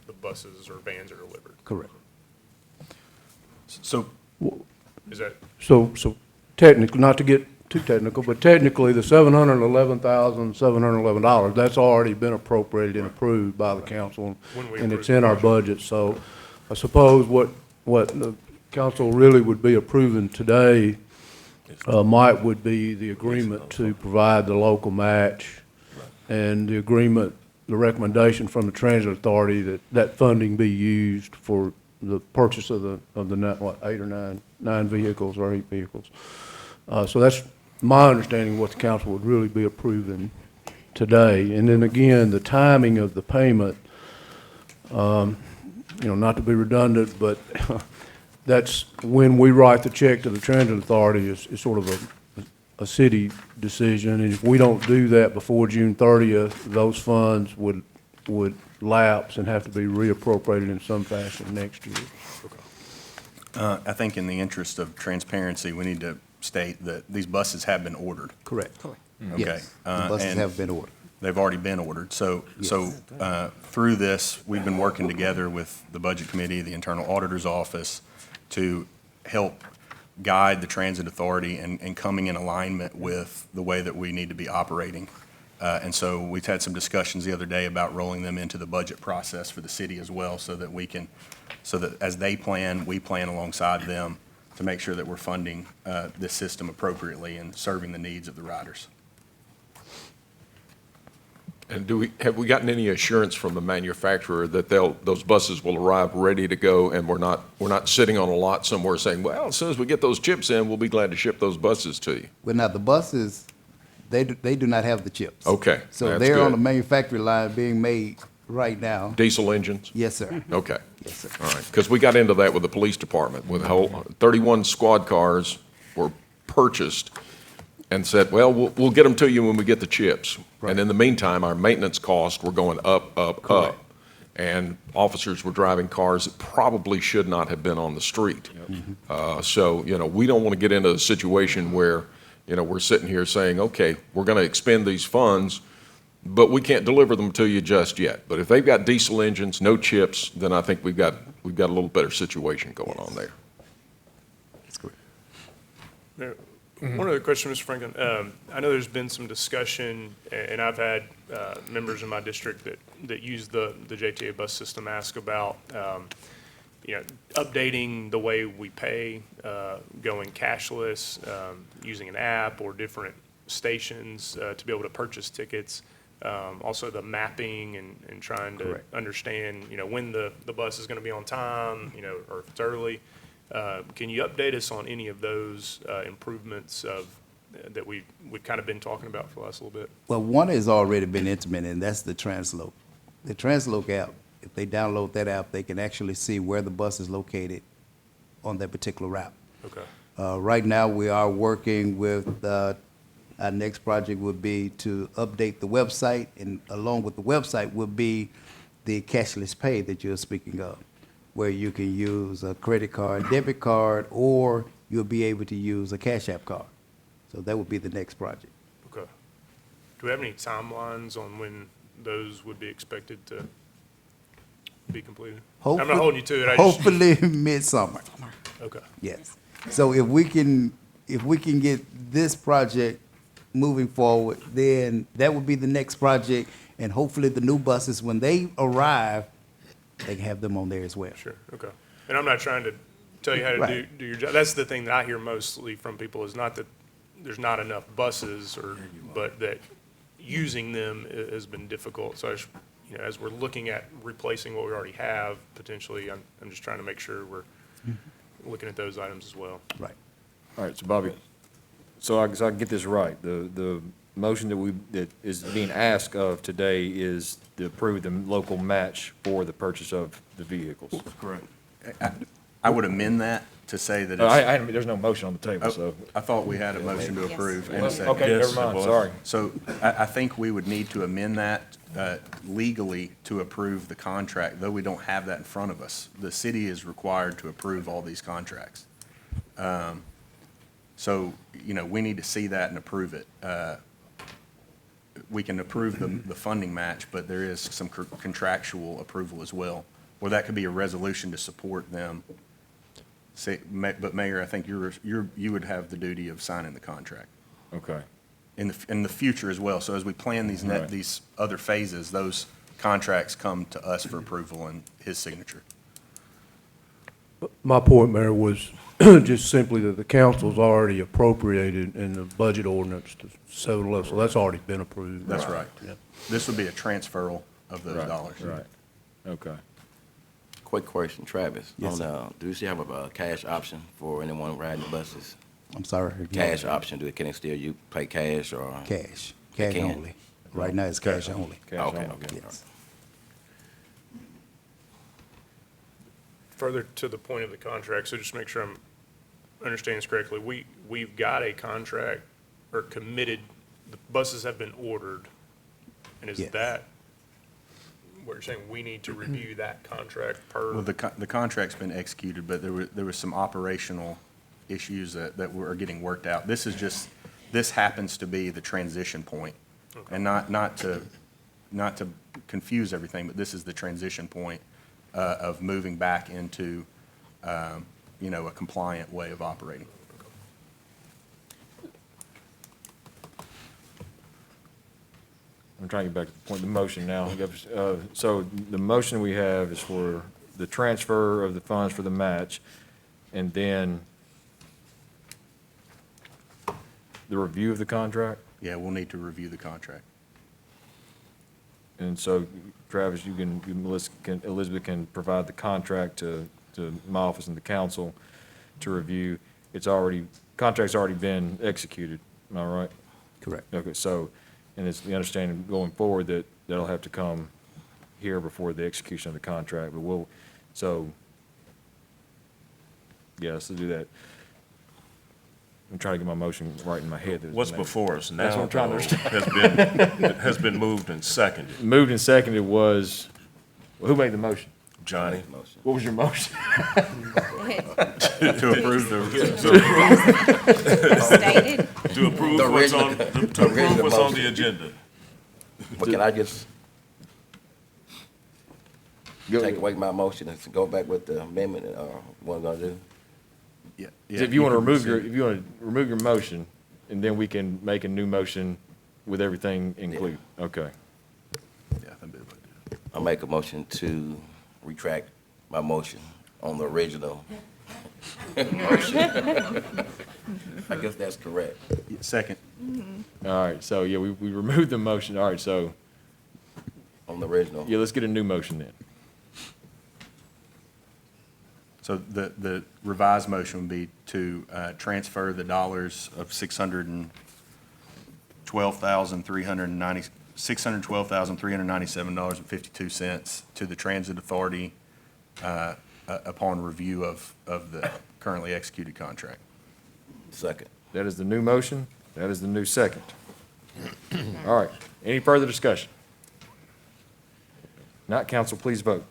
O: the buses or vans are delivered.
H: correct.
B: So,
O: Is that,
H: So technically, not to get too technical, but technically, the $711,711, that's already been appropriated and approved by the council, and it's in our budget. So I suppose what the council really would be approving today would be the agreement to provide the local match, and the agreement, the recommendation from the Transit Authority that funding be used for the purchase of the 8 or 9 vehicles or 8 vehicles. So that's my understanding of what the council would really be approving today. And then again, the timing of the payment, you know, not to be redundant, but that's when we write the check to the Transit Authority is sort of a city decision. And if we don't do that before June 30th, those funds would lapse and have to be reappropriated in some fashion next year.
B: I think in the interest of transparency, we need to state that these buses have been ordered.
M: Correct.
B: Okay.
M: Yes, the buses
B: And
M: have been ordered.
B: They've already been ordered. So through this, we've been working together with the Budget Committee, the Internal Auditor's Office, to help guide the Transit Authority and coming in alignment with the way that we need to be operating. And so we've had some discussions the other day about rolling them into the budget process for the city as well, so that as they plan, we plan alongside them to make sure that we're funding this system appropriately and serving the needs of the riders.
C: And have we gotten any assurance from the manufacturer that those buses will arrive ready to go, and we're not sitting on a lot somewhere saying, well, as soon as we get those chips in, we'll be glad to ship those buses to you?
M: Well, now, the buses, they do not have the chips.
C: Okay,
M: So
C: that's
M: they're on
C: good.
M: the manufacturing line being made right now.
C: Diesel engines?
M: Yes, sir.
C: Okay.
M: Yes, sir.
C: All right, because we got into that with the police department, with the whole, 31 squad cars were purchased and said, well, we'll get them to you when we get the chips. And in the meantime, our maintenance costs were going up, up, up. And officers were driving cars that probably should not have been on the street. So, you know, we don't want to get into a situation where, you know, we're sitting here saying, okay, we're going to expend these funds, but we can't deliver them to you just yet. But if they've got diesel engines, no chips, then I think we've got a little better situation going on there.
M: That's correct.
O: Mayor, one other question, Mr. Franklin. I know there's been some discussion, and I've had members in my district that use the JTA bus system ask about, you know, updating the way we pay, going cashless, using an app or different stations to be able to purchase tickets. Also the mapping and trying to understand, you know, when the bus is going to be on time, you know, or if it's early. Can you update us on any of those improvements that we've kind of been talking about for the last little bit?
M: Well, one has already been implemented, and that's the Transloc. The Transloc app, if they download that app, they can actually see where the bus is located on that particular route.
O: Okay.
M: Right now, we are working with, our next project would be to update the website, and along with the website would be the cashless pay that you're speaking of, where you can use a credit card, debit card, or you'll be able to use a Cash App card. So that would be the next project.
O: Okay. Do we have any timelines on when those would be expected to be completed? I'm not holding you to it.
M: Hopefully midsummer.
O: Okay.
M: Yes. So if we can get this project moving forward, then that would be the next project, and hopefully the new buses, when they arrive, they can have them on there as well.
O: Sure, okay. And I'm not trying to tell you how to
M: Right.
O: do your job. That's the thing that I hear mostly from people is not that there's not enough buses but that using them has been difficult. So you know, as we're looking at replacing what we already have, potentially, I'm just trying to make sure we're looking at those items as well.
M: Right.
A: All right, so Bobby, so I can get this right. The motion that is being asked of today is to approve the local match for the purchase of the vehicles.
B: Correct. I would amend that to say that it's.
A: There's no motion on the table, so.
B: I thought we had a motion to approve and a second.
A: Okay,
L: Yes,
A: never
L: it
A: mind,
L: was.
A: sorry.
B: So I think we would need to amend that legally to approve the contract, though we don't have that in front of us. The city is required to approve all these contracts. So, you know, we need to see that and approve it. We can approve the funding match, but there is some contractual approval as well, or that could be a resolution to support them. But Mayor, I think you would have the duty of signing the contract
A: Okay.
B: in the future as well. So as we plan
A: Right.
B: these other phases, those contracts come to us for approval and his signature.
H: My point, Mayor, was just simply that the council's already appropriated in the budget ordinance to several levels, so that's already been approved.
B: That's right.
H: Yeah.
B: This would be a transferal of those
A: Right,
B: dollars.
A: Right, okay.
D: Quick question, Travis.
M: Yes,
D: Do you still have a cash option for anyone riding the buses?
M: I'm sorry.
D: Cash option, can it still, you pay cash or?
M: Cash.
D: They
M: Cash
D: can?
M: only. Right now, it's cash only.
A: Cash
D: Okay,
A: only.
D: okay.
M: Yes.
O: Further to the point of the contract, so just make sure I'm understanding this correctly, we've got a contract or committed, the buses have been ordered, and is
M: Yes.
O: that what you're saying, we need to review that contract per?
B: Well, the contract's been executed, but there was some operational issues that were getting worked out. This happens to be the transition point.
O: Okay.
B: And not to confuse everything, but this is the transition point of moving back into, you know, a compliant way of operating.
A: I'm trying to get back to the point, the motion now. So the motion we have is for the transfer of the funds for the match, and then the review of the contract?
B: Yeah, we'll need to review the contract.
A: And so, Travis, Elizabeth can provide the contract to my office and the council to review. Contract's already been executed, am I right?
M: Correct.
A: Okay, so, and it's the understanding going forward that that'll have to come here before the execution of the contract, but we'll, so, yeah, let's do that. I'm trying to get my motion right in my head.
L: What's before us
A: That's
L: now,
A: what I'm trying to
L: though, has been moved and seconded.
A: Moved and seconded was, who made the motion?
L: Johnny?
A: What was your motion?
L: To approve
G: Stated.
L: To approve
D: The
L: what's
D: original-
L: on, to
D: the
L: approve
D: original
L: what's on
D: motion.
L: the agenda.
D: But can I just
A: Go-
D: take away my motion and go back with the amendment, what I'm gonna do?
B: Yeah.
A: So if you want to remove your motion, and then we can make a new motion with everything included. Okay.
D: I'll make a motion to retract my motion on the original motion. I guess that's correct.
B: Second.
A: All right, so, yeah, we removed the motion. All right, so,
D: On the original.
A: yeah, let's get a new motion then.
B: So the revised motion would be to transfer the dollars of $612,397.52 to the Transit Authority upon review of the currently executed contract.
D: Second.
A: That is the new motion. That is the new second. All right, any further discussion? Not, council, please vote.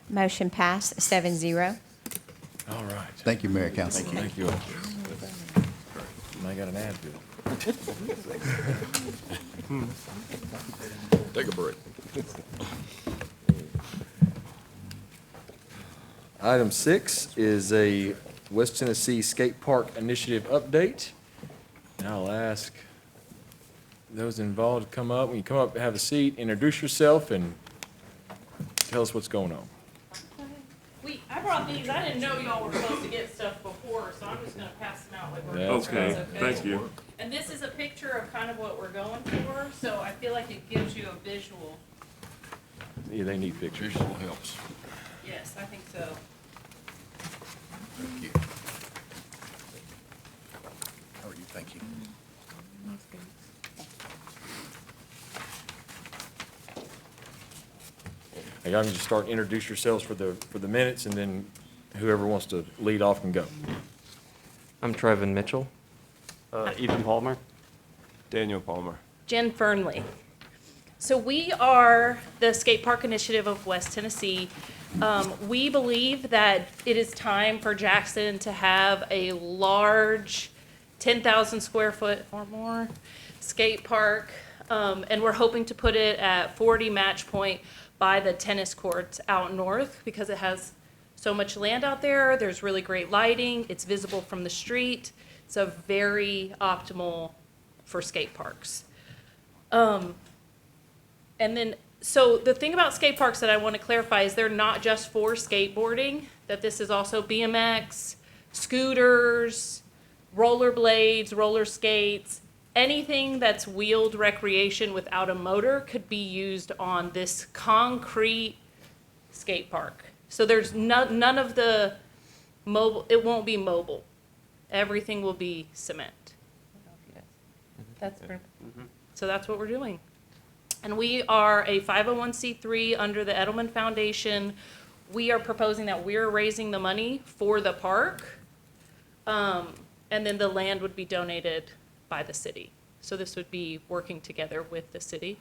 G: Motion passed 7-0.
A: All right.
M: Thank you, Mayor, Council.
A: Thank you. I got an ad bill.
C: Take a break.
A: Item 6 is a West Tennessee Skate Park Initiative update. And I'll ask those involved to come up. When you come up, have a seat, introduce yourself, and tell us what's going on.
I: I brought these, I didn't know y'all were supposed to get stuff before, so I'm just gonna pass them out like we're.
A: That's
L: Okay,
A: fine.
L: thank you.
I: And this is a picture of kind of what we're going for, so I feel like it gives you a visual.
A: Yeah, they need pictures.
C: Helps.
I: Yes, I think so.
B: Thank you. How are you? Thank you.
A: Hey, y'all can just start, introduce yourselves for the minutes, and then whoever wants to lead off can go.
P: I'm Trevin Mitchell.
K: Ethan Palmer.
P: Daniel Palmer.
I: Jen Fernley. So we are the Skate Park Initiative of West Tennessee. We believe that it is time for Jackson to have a large 10,000 square foot or more skate park. And we're hoping to put it at 40 Match Point by the tennis courts out north because it has so much land out there. There's really great lighting. It's visible from the street. It's a very optimal for skate parks. And then, so the thing about skate parks that I want to clarify is they're not just for skateboarding, that this is also BMX, scooters, rollerblades, roller skates, anything that's wheeled recreation without a motor could be used on this concrete skate park. So there's none of the mobile, it won't be mobile. Everything will be cement. That's so that's what we're doing. And we are a 501c3 under the Edelman Foundation. We are proposing that we're raising the money for the park, and then the land would be donated by the city. So this would be working together with the city.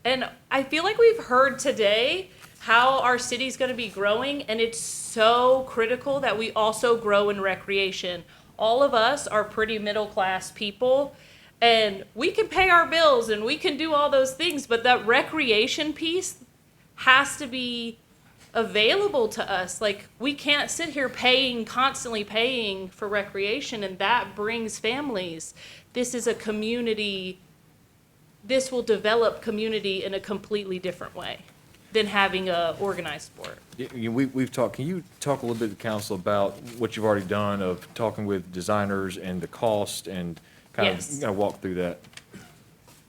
I: And I feel like we've heard today how our city's gonna be growing, and it's so critical that we also grow in recreation. All of us are pretty middle-class people, and we can pay our bills and we can do all those things, but that recreation piece has to be available to us. Like, we can't sit here constantly paying for recreation, and that brings families. This is a community, this will develop community in a completely different way than having a organized sport.
A: We've talked, can you talk a little bit to council about what you've already done of talking with designers and the cost and
I: Yes.
A: kind of walk through that?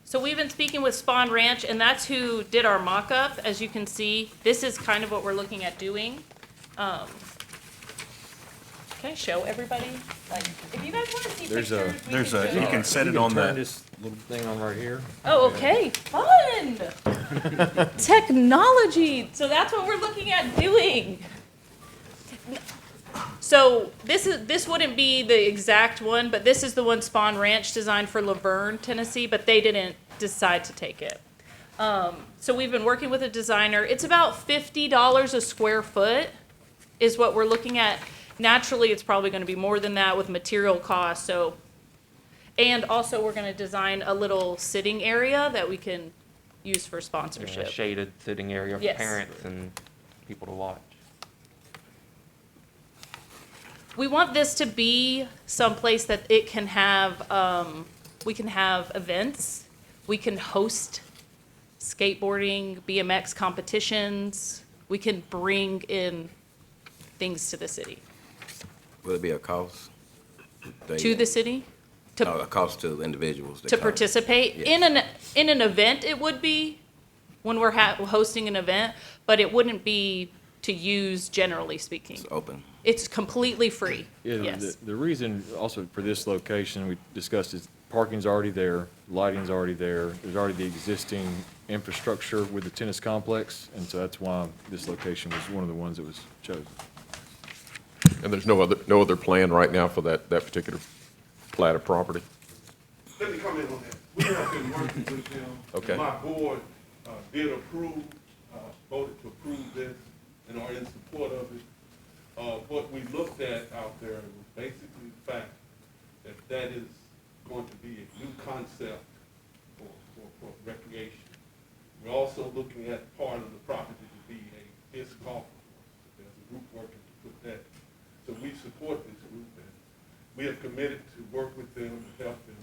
I: So we've been speaking with Spawn Ranch, and that's who did our mock-up. As you can see, this is kind of what we're looking at doing. Can I show everybody? Like, if you guys want to see
A: There's a-
I: pictures, we can show
L: you can set it on
A: Turn
L: the,
A: this little thing on right here.
I: Oh, okay, fun. Technology, so that's what we're looking at doing. So this wouldn't be the exact one, but this is the one Spawn Ranch designed for Laverne, Tennessee, but they didn't decide to take it. So we've been working with a designer. It's about $50 a square foot is what we're looking at. Naturally, it's probably gonna be more than that with material costs, so. And also, we're gonna design a little sitting area that we can use for sponsorship.
P: Shaded sitting area for
I: Yes.
P: parents and people to watch.
I: We want this to be someplace that it can have, we can have events, we can host skateboarding, BMX competitions, we can bring in things to the city.
D: Will it be a cost?
I: To the city?
D: No, a cost to individuals. that
I: To
D: come.
I: participate.
D: Yes.
I: In an event, it would be, when we're hosting an event, but it wouldn't be to use, generally speaking.
D: It's open.
I: It's completely free,
A: Yeah,
I: yes.
A: the reason also for this location, we discussed is parking's already there, lighting's already there, there's already the existing infrastructure with the tennis complex, and so that's why this location was one of the ones that was chosen.
C: And there's no other plan right now for that particular plat of property?
E: Let me comment on that. We have been working with them.
C: Okay.
E: My board did approve, voted to approve this and are in support of it. What we looked at out there was basically the fact that that is going to be a new concept for recreation. We're also looking at part of the property to be a disc golf course. There's a group working to put that. So we support this group, and we have committed to work with them, to help them.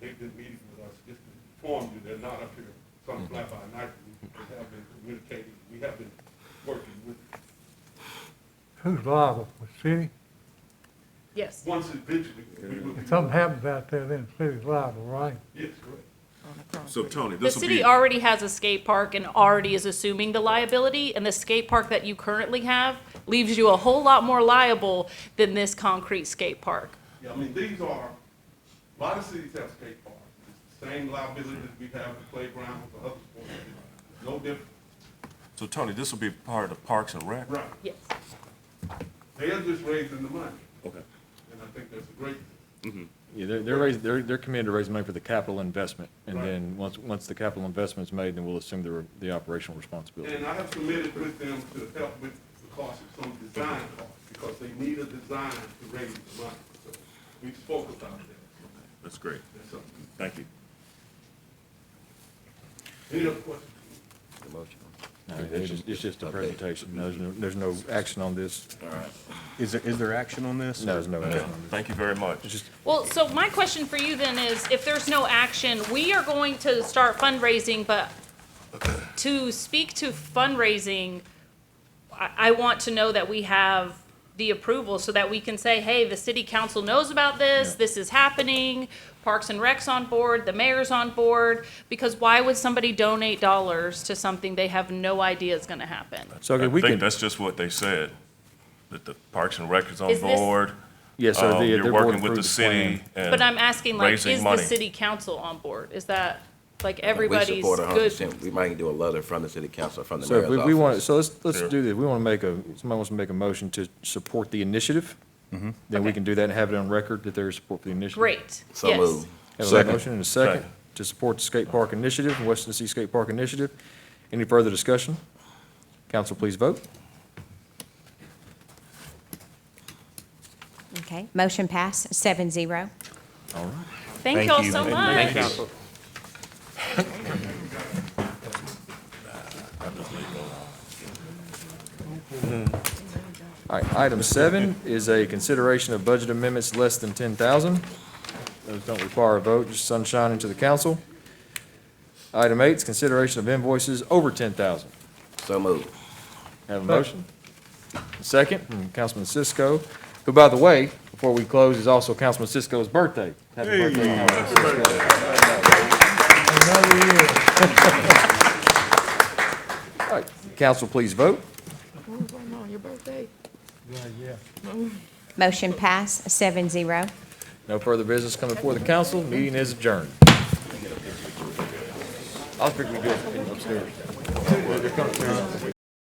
E: They've been meeting with us, just to inform you, they're not up here some fly by night. They have been communicating, we have been working with them.
Q: Who's liable, the city?
I: Yes.
E: Once eventually, we will be.
Q: If something happens out there, then the city's liable, right?
E: Yes, correct.
L: so Tony,
I: The
L: this will
I: city
L: be,
I: already has a skate park and already is assuming the liability, and the skate park that you currently have leaves you a whole lot more liable than this concrete skate park.
E: Yeah, I mean, these are, a lot of cities have skate parks. It's the same liability that we have with playgrounds or other sports. It's no different.
L: so Tony, this will be part of Parks and Rec?
E: Right.
I: Yes.
E: They are just raising the money,
L: Okay.
E: and I think that's a great thing.
A: Yeah, they're committed to raising money for the capital investment, and
E: Right.
A: then once the capital investment's made, then we'll assume the operational responsibility.
E: And I have committed with them to help with the cost of some design costs, because they need a design to raise the money. So we spoke about that.
L: That's great.
E: That's something.
L: Thank you.
E: Any other questions?
D: The motion.
A: No, it's just a presentation, there's no action on this.
D: All right.
L: Is there action on this?
A: No, there's no
L: Okay.
A: action on this.
L: Thank you very much.
A: It's just,
I: Well, so my question for you then is, if there's no action, we are going to start fundraising, but to speak to fundraising, I want to know that we have the approval so that we can say, hey, the city council knows about this, this is happening, Parks and Rec's on board, the mayor's on board, because why would somebody donate dollars to something they have no idea is gonna happen?
A: so
L: I
A: we
L: think
A: can,
L: that's just what they said, that the Parks and Rec is on
I: Is this-
L: board.
A: yes, sir, their
L: You're
A: board
L: working with
A: approved
L: the
A: the
L: city
A: plan.
L: and
I: But I'm asking, like,
L: raising
I: is the
L: money.
I: city council on board? Is that, like,
D: We
I: everybody's
D: support
I: good?
D: 100%. We might do a letter from the city council, from the
A: So
D: mayor's
A: if
D: office.
A: we want, so let's
L: Sure.
A: do this, we want to somebody wants to make a motion to support the initiative, then we
I: Okay.
A: can do that and have it on record that there's support for the initiative.
I: Great,
D: So
I: yes.
D: moved.
A: Have a
C: Second.
A: motion and a second
L: Second.
A: to support the skate park initiative, West Tennessee Skate Park Initiative. Any further discussion? Council, please vote.
G: Okay, motion passed, 7-0.
A: All right.
I: Thank y'all so much.
P: Thank you.
A: All right, item 7 is a consideration of budget amendments less than 10,000. Those don't require a vote, just sunshine into the council. Item 8 is consideration of invoices over 10,000.
D: So moved.
A: Have a motion? Second from Councilman Cisco, who, by the way, before we close, is also Councilman Cisco's birthday. Happy birthday, Councilman Cisco.
Q: Another year.
A: All right, council, please vote.
Q: Yeah, yeah.
G: Motion passed, 7-0.
A: No further business coming before the council. Meeting is adjourned. I'll figure we do it upstairs.